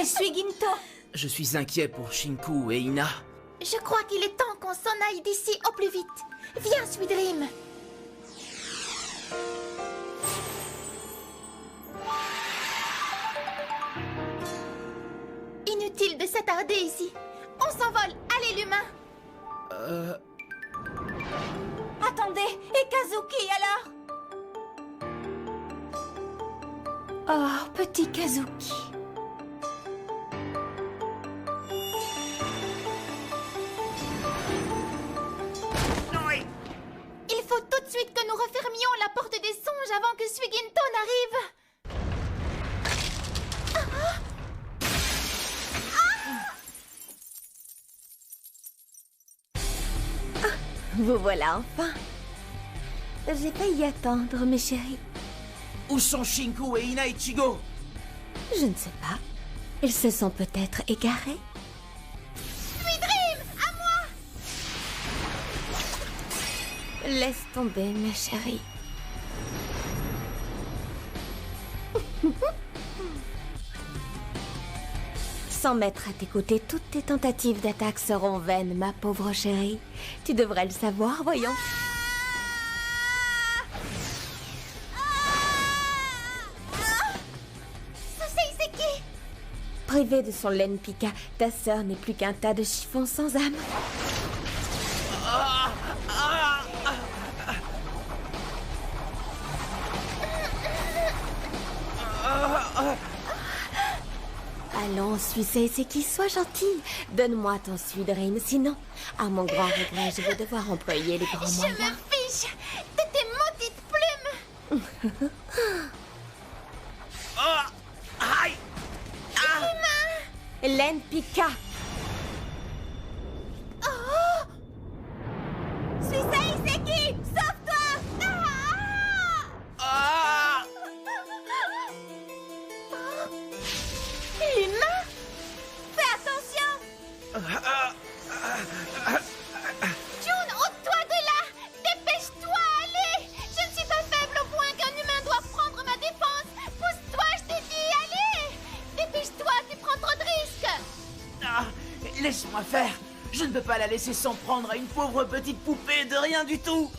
Je suis Ginto. Je suis inquiet pour Shinku et Ina. Je crois qu'il est temps qu'on s'en aille d'ici au plus vite. Viens, Sweet Dream. Inutile de s'attarder ici. On s'envole. Allez, l'humain. Attendez, et Kazuki alors? Oh, petit Kazuki. Il faut tout de suite que nous refermions la porte des songes avant que Suiginto n'arrive. Vous voilà enfin. J'ai failli attendre, mes chéris. Où sont Shinku et Ina Ichigo? Je ne sais pas. Ils se sont peut-être égarés. Sweet Dream, à moi! Laisse tomber, ma chérie. Sans mettre à tes côtés, toutes tes tentatives d'attaque seront vaines, ma pauvre chérie. Tu devrais le savoir, voyons. Seiseki! Privée de son laine Pika, ta sœur n'est plus qu'un tas de chiffons sans âme. Allons, suis Seiseki, sois gentille. Donne-moi ton Sweet Dream, sinon, à mon grand regret, je vais devoir employer les grands Je moyens. me fiche de tes maudites plumes! Aïe! Laine Pika. Suis Seiseki! Sauve-toi! Ah! L'humain? Fais attention! June, ôte-toi de là! Dépêche-toi, allez! Je ne suis pas faible au point qu'un humain doit prendre ma défense! Pousse-toi, je t'ai dit, allez! Dépêche-toi, tu prends trop de risques! Ah, laisse-moi faire. Je ne peux pas la laisser s'en prendre à une pauvre petite poupée de rien du tout.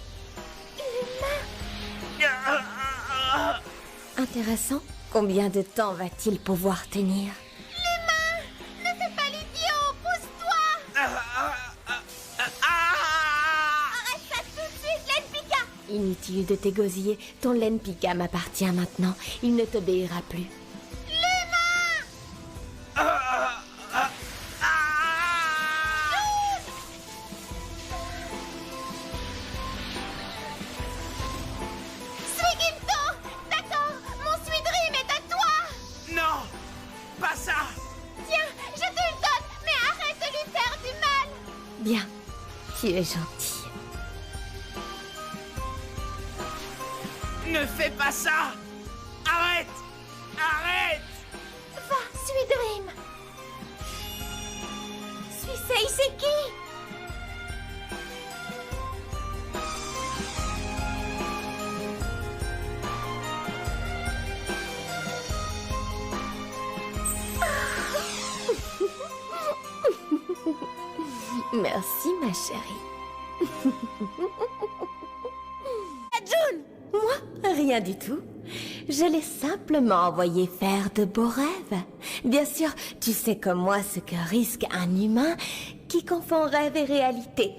Intéressant. Combien de temps va-t-il pouvoir tenir? Ne fais pas l'idiot! Pousse-toi! Arrête ça tout de suite, Laine Pika! Inutile de t'égosiller. Ton laine Pika m'appartient maintenant. Il ne t'obéira plus. Suiginto! D'accord, mon Sweet Dream est à toi! Non, pas ça. Tiens, je te le donne, mais arrête de lui faire du mal! Bien. Tu es gentil. Ne fais pas ça. Arrête. Arrête. Va, Sweet Dream! Suis Seiseki! Merci, ma chérie. June! Moi, rien du tout. Je l'ai simplement envoyé faire de beaux rêves. Bien sûr, tu sais comme moi ce que risque un humain qui confond rêve et réalité.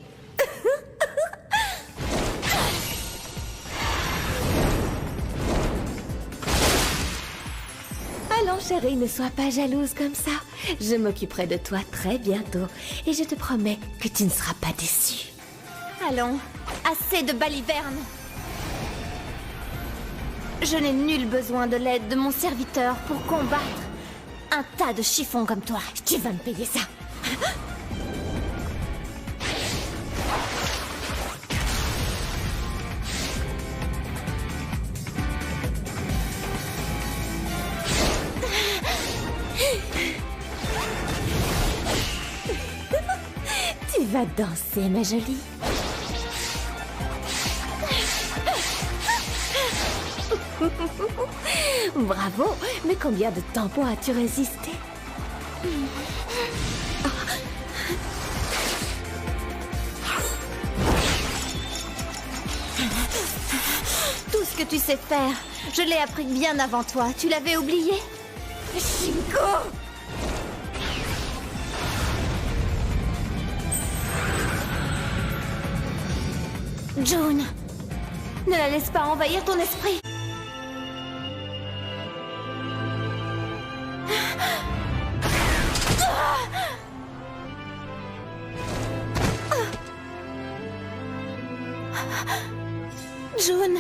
Allons, chérie, ne sois pas jalouse comme ça. Je m'occuperai de toi très bientôt et je te promets que tu ne seras pas déçue. Allons, assez de balivernes! Je n'ai nul besoin de l'aide de mon serviteur pour combattre un tas de chiffons comme toi. Tu vas me payer ça. Tu vas danser, ma jolie. Bravo, mais combien de temps as-tu résisté? que tu sais faire. Je l'ai appris bien avant toi. Tu l'avais oublié? Shinko! June, ne la laisse pas envahir ton esprit. June,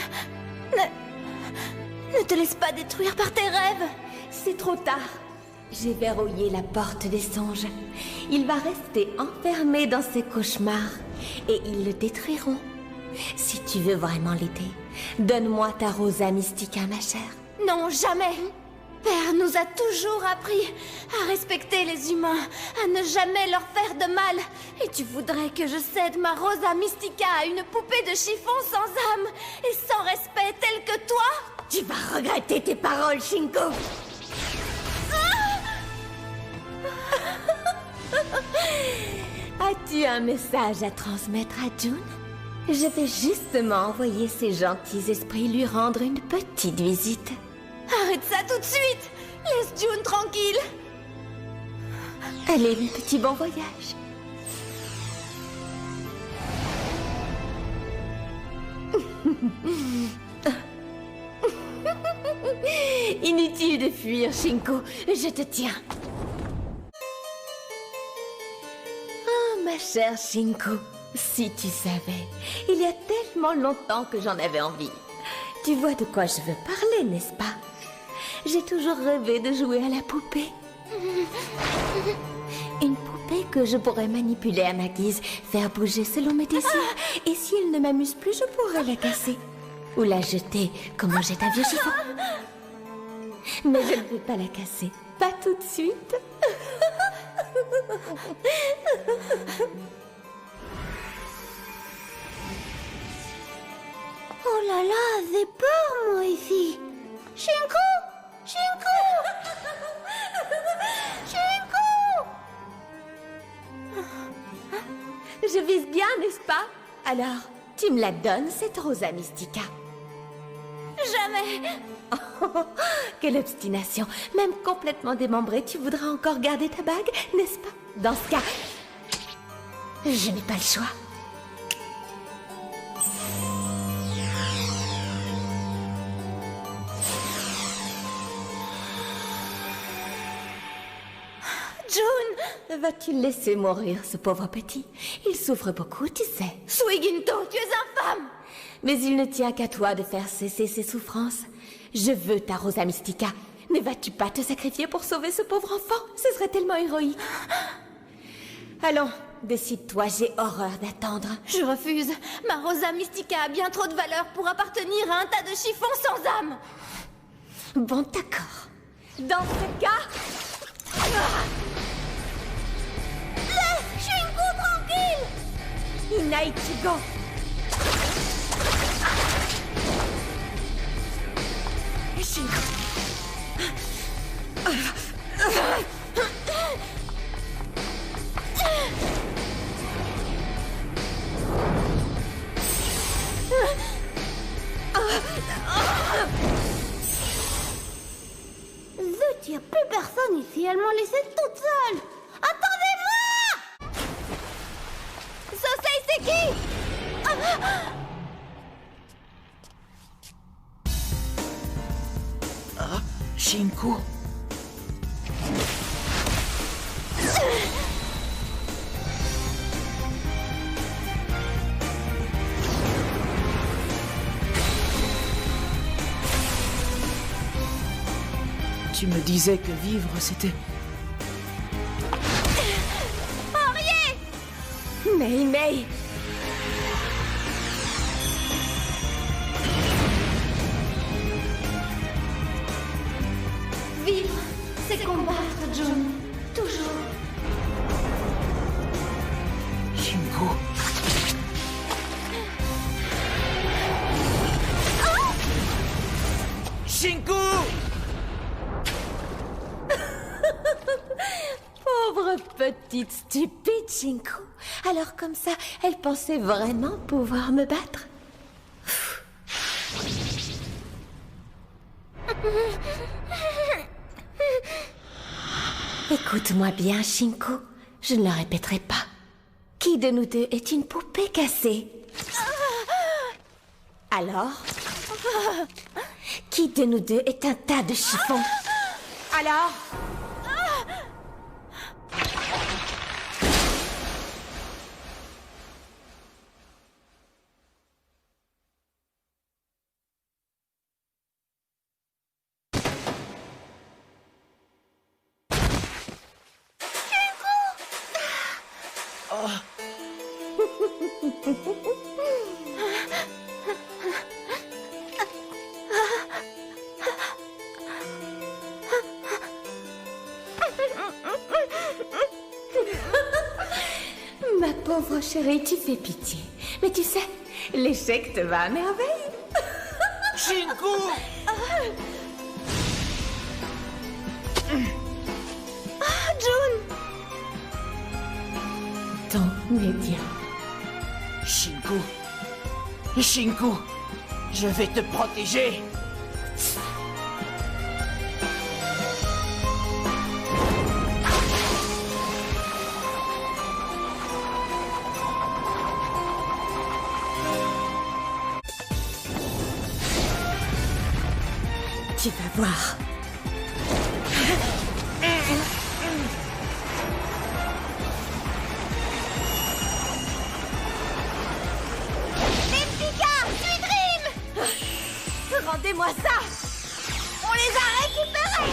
ne te laisse pas détruire par tes rêves. C'est trop tard. J'ai verrouillé la porte des songes. Il va rester enfermé dans ses cauchemars et ils le détruiront. Si tu veux vraiment l'aider, donne-moi ta Rosa Mystica, ma chère. Non, jamais. Père nous a toujours appris à respecter les humains, à ne jamais leur faire de mal. Et tu voudrais que je cède ma Rosa Mystica à une poupée de chiffon sans âme et sans respect tel que toi? Tu vas regretter tes paroles, Shinko. As-tu un message à transmettre à June? Je vais justement envoyer ces gentils esprits lui rendre une petite visite. Arrête ça tout de suite. Laisse June tranquille. Allez, mon petit bon voyage. Inutile de fuir, Shinko. Je te tiens. Oh, ma chère Shinko, si tu savais, il y a tellement longtemps que j'en avais envie. Tu vois de quoi je veux parler, n'est-ce pas? J'ai toujours rêvé de jouer à la poupée. Une poupée que je pourrais manipuler à ma guise, faire bouger selon mes désirs. Et si elle ne m'amuse plus, je pourrais la casser. Ou la jeter, comme on jette un vieux chiffon. Mais je ne vais pas la casser. Pas tout de suite. Oh là là, j'ai peur moi ici. Shinko! Shinko! Shinko! Je vise bien, n'est-ce pas? Alors, tu me la donnes, cette Rosa Mystica. Jamais! Oh, quelle obstination! Même complètement démembrée, tu voudras encore garder ta bague, n'est-ce pas? Dans ce cas, je n'ai pas le choix. June! Vas-tu le laisser mourir, ce pauvre petit? Il souffre beaucoup, tu sais. Suiginto, tu es infâme! Mais il ne tient qu'à toi de faire cesser ses souffrances. Je veux ta Rosa Mystica. Ne vas-tu pas te sacrifier pour sauver ce pauvre enfant? Ce serait tellement héroïque. Allons, décide-toi, j'ai horreur d'attendre. Je refuse. Ma Rosa Mystica a bien trop de valeur pour appartenir à un tas de chiffons sans âme. Bon, d'accord. Dans ce cas... Laisse Shinko tranquille! Inaichigo! Shinko! Zut, y a plus personne ici, elle m'a laissée toute seule. Attendez-moi! Sosei, c'est qui? Shinko. Tu me disais que vivre, c'était... Mei! Vivre, c'est combattre, June. Toujours. Shinko. Shinko! Pauvre petite stupide Shinko. Alors comme ça, elle pensait vraiment pouvoir me battre. Écoute-moi bien, Shinku. Je ne le répéterai pas. Qui de nous deux est une poupée cassée? Alors? Qui de nous deux est un tas de chiffons? Alors? Ma pauvre chérie, tu fais pitié. Mais tu sais, l'échec te va à merveille. Shinku! June! Ton média. Shinku! Shinku! Je vais te protéger! Tu vas voir. Rendez-moi ça! On les a récupérés!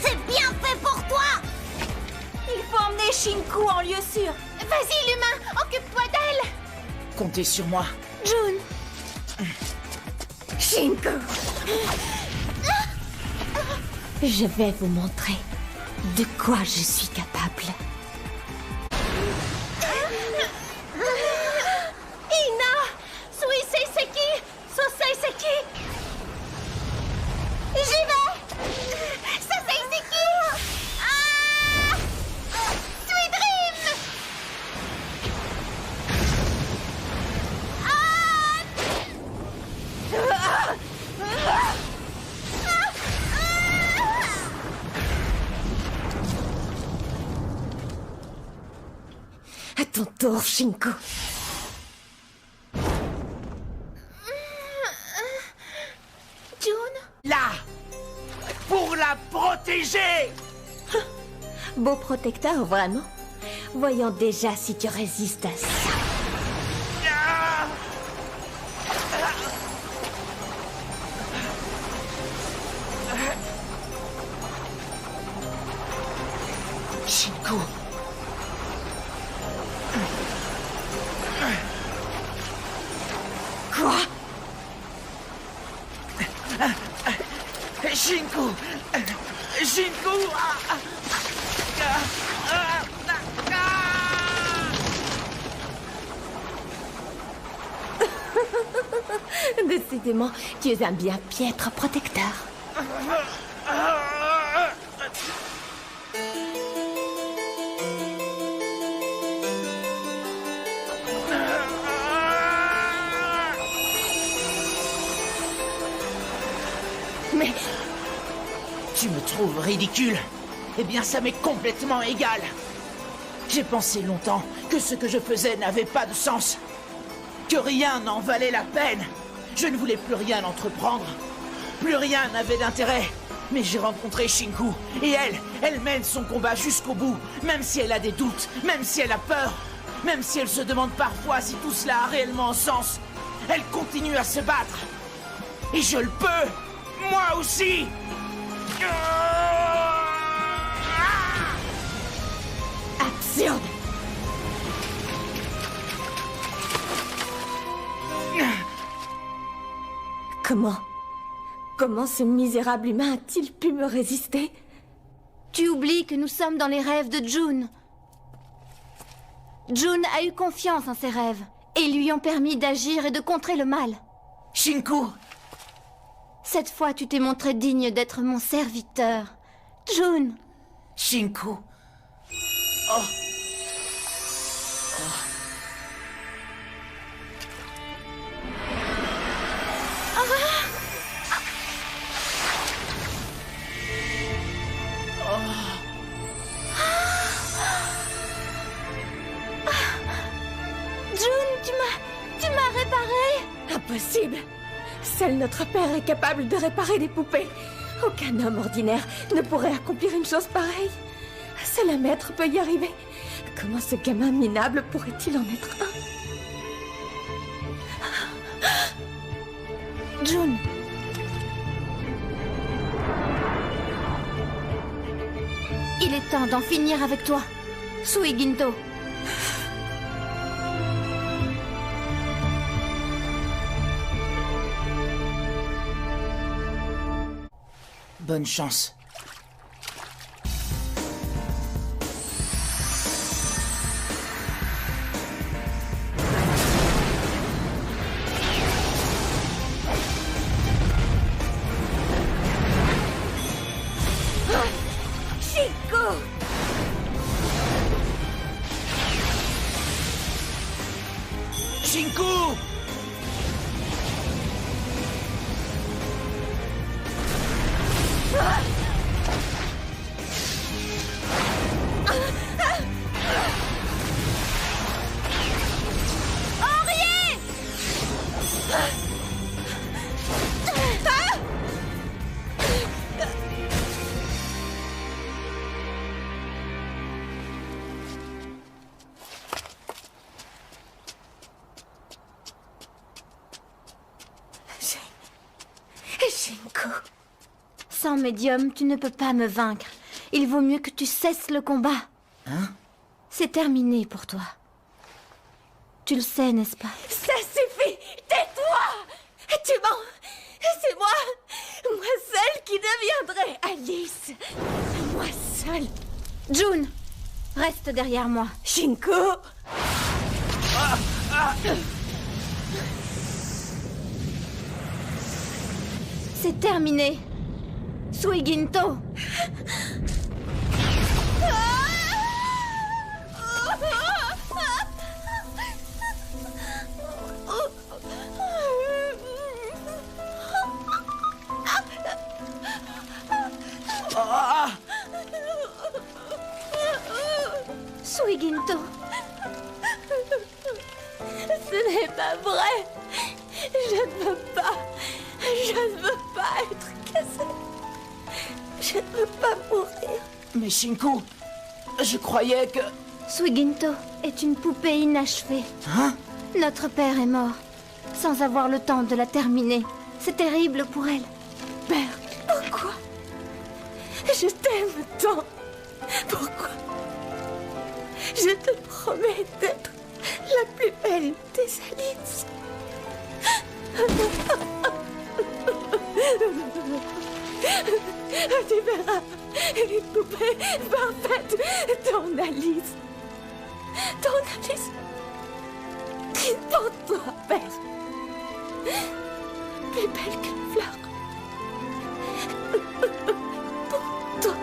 C'est bien fait pour toi! Il faut emmener Shinku en lieu sûr. Vas-y, l'humain, occupe-toi d'elle! Comptez sur moi. June, Shinku! Je vais vous montrer de quoi je suis capable. Ina! Suiseiseki! Soseiseki! J'y vais! Soseiseki! Ah! Sweet Dream! À ton tour, Shinku. June? Là! Pour la protéger! Beau protecteur, vraiment. Voyons déjà si tu résistes à ça. Ah! Shinku! Quoi? Shinku! Shinku! Décidément, tu es un bien piètre protecteur. Mais Tu me trouves ridicule? Eh bien, ça m'est complètement égal. J'ai pensé longtemps que ce que je faisais n'avait pas de sens. Que rien n'en valait la peine. Je ne voulais plus rien entreprendre. Plus rien n'avait d'intérêt. Mais j'ai rencontré Shinku. Et elle mène son combat jusqu'au bout. Même si elle a des doutes, même si elle a peur. Même si elle se demande parfois si tout cela a réellement sens. Elle continue à se battre. Et je le peux. Moi aussi. absurde! Comment ce misérable humain a-t-il pu me résister? tu oublies que nous sommes dans les rêves de June. June a eu confiance en ses rêves et lui ont permis d'agir et de contrer le mal. Shinku! Cette fois, tu t'es montré digne d'être mon serviteur. June! Shinku! Oh! Seul notre père est capable de réparer des poupées. Aucun homme ordinaire ne pourrait accomplir une chose pareille. Seul un maître peut y arriver. Comment ce gamin minable pourrait-il en être un? June. Il est temps d'en finir avec toi, Suiginto. Bonne chance. Shinko! Shinku! Shinko. Sans médium, tu ne peux pas me vaincre. Il vaut mieux que tu cesses le combat. Hein? C'est terminé pour toi. Tu le sais, n'est-ce pas? Ça suffit! Tais-toi! Tu mens! C'est moi! Moi seule qui deviendrai Alice! Moi seule! June, reste derrière moi. Shinko! C'est terminé. Suiginto. Suiginto. Ce n'est pas vrai! Je ne veux pas! Je ne veux pas être cassée! Je ne veux pas mourir! Mais Shinku, je croyais que... Suiginto est une poupée inachevée. Hein? Notre père est mort, sans avoir le temps de la terminer. C'est terrible pour elle. Père, pourquoi? Je t'aime tant! Pourquoi? Je te promets d'être la plus belle des Alice. Tu verras une poupée parfaite, ton Alice. Ton Alice. Pour toi, père. Plus belle qu'une fleur. Pour toi.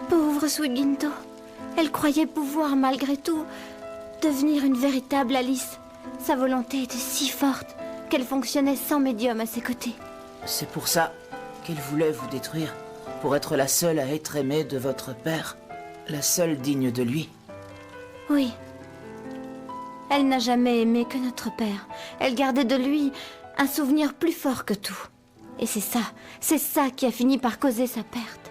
Pauvre Suiginto. Elle croyait pouvoir, malgré tout, devenir une véritable Alice. Sa volonté était si forte qu'elle fonctionnait sans médium à ses côtés. C'est pour ça qu'elle voulait vous détruire, pour être la seule à être aimée de votre père, la seule digne de lui. Oui. Elle n'a jamais aimé que notre père. Elle gardait de lui un souvenir plus fort que tout. Et c'est ça qui a fini par causer sa perte.